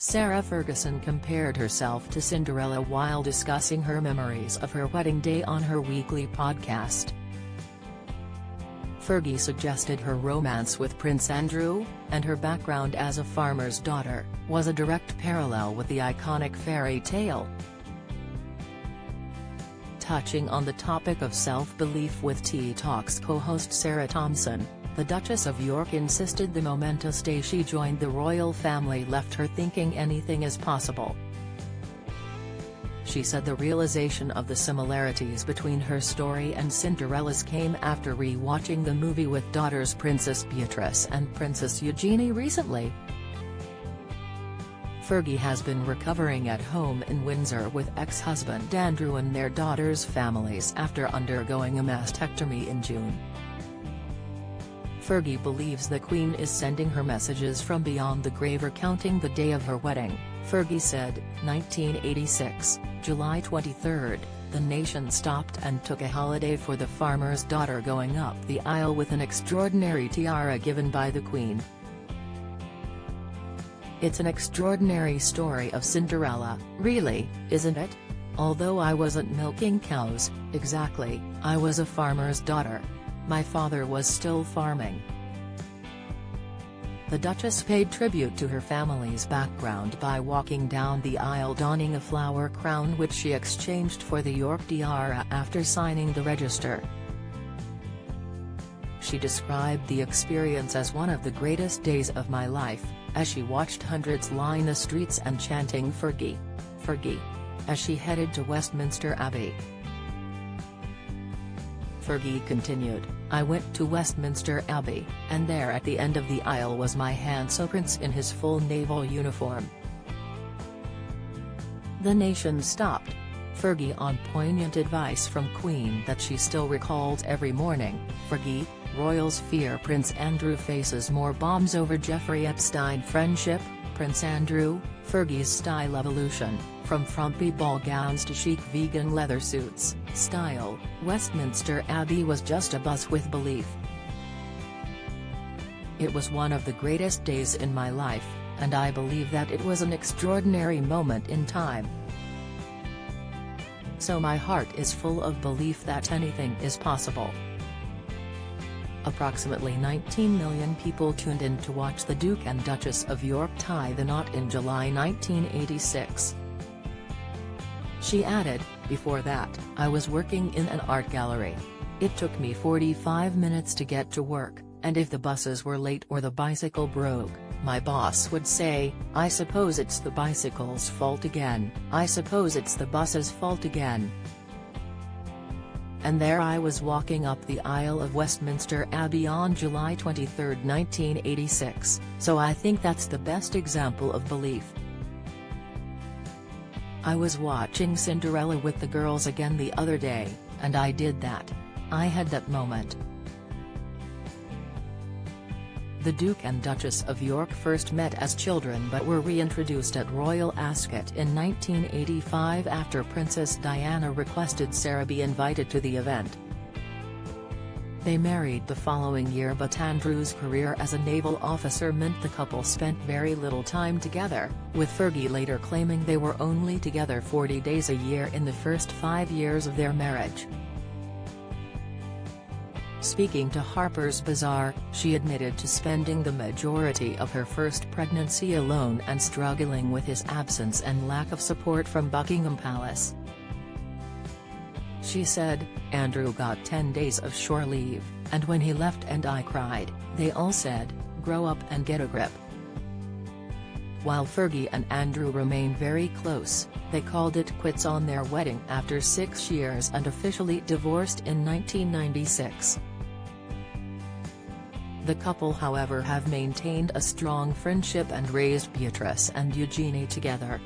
Sarah Ferguson compared herself to Cinderella while discussing her memories of her wedding day on her weekly podcast. Fergie suggested her romance with Prince Andrew, and her background as a farmer's daughter, was a direct parallel with the iconic fairy tale. Touching on the topic of self-belief with Tea Talks co-host Sarah Thompson, the Duchess of York insisted the momentous day she joined the royal family left her thinking anything is possible. She said the realization of the similarities between her story and Cinderella's came after re-watching the movie with daughters Princess Beatrice and Princess Eugenie recently. Fergie has been recovering at home in Windsor with ex-husband Andrew and their daughters' families after undergoing a mastectomy in June. Fergie believes the Queen is sending her messages from beyond the grave, recounting the day of her wedding. Fergie said, 1986, July 23, the nation stopped and took a holiday for the farmer's daughter going up the aisle with an extraordinary tiara given by the Queen. It's an extraordinary story of Cinderella, really, isn't it? Although I wasn't milking cows, exactly, I was a farmer's daughter. My father was still farming. The Duchess paid tribute to her family's background by walking down the aisle donning a flower crown which she exchanged for the York tiara after signing the register. She described the experience as one of the greatest days of my life, as she watched hundreds line the streets and chanting "Fergie, Fergie," as she headed to Westminster Abbey. Fergie continued, I went to Westminster Abbey, and there at the end of the aisle was my handsome prince in his full naval uniform. The nation stopped. Fergie on poignant advice from Queen that she still recalls every morning. Fergie, royals fear Prince Andrew faces more bombs over Jeffrey Epstein friendship. Prince Andrew, Fergie's style evolution, from frumpy ball gowns to chic vegan leather suits. Style, Westminster Abbey was just a buzz with belief. It was one of the greatest days in my life, and I believe that it was an extraordinary moment in time. So my heart is full of belief that anything is possible. Approximately 19 million people tuned in to watch the Duke and Duchess of York tie the knot in July 1986. She added, before that, I was working in an art gallery. It took me 45 minutes to get to work, and if the buses were late or the bicycle broke, my boss would say, I suppose it's the bicycle's fault again, I suppose it's the bus's fault again. And there I was walking up the aisle of Westminster Abbey on July 23, 1986, so I think that's the best example of belief. I was watching Cinderella with the girls again the other day, and I did that. I had that moment. The Duke and Duchess of York first met as children but were reintroduced at Royal Ascot in 1985 after Princess Diana requested Sarah be invited to the event. They married the following year, but Andrew's career as a naval officer meant the couple spent very little time together, with Fergie later claiming they were only together 40 days a year in the first 5 years of their marriage. Speaking to Harper's Bazaar, she admitted to spending the majority of her first pregnancy alone and struggling with his absence and lack of support from Buckingham Palace. She said, Andrew got 10 days of shore leave, and when he left and I cried, they all said, grow up and get a grip. While Fergie and Andrew remain very close, they called it quits on their wedding after 6 years and officially divorced in 1996. The couple, however, have maintained a strong friendship and raised Beatrice and Eugenie together.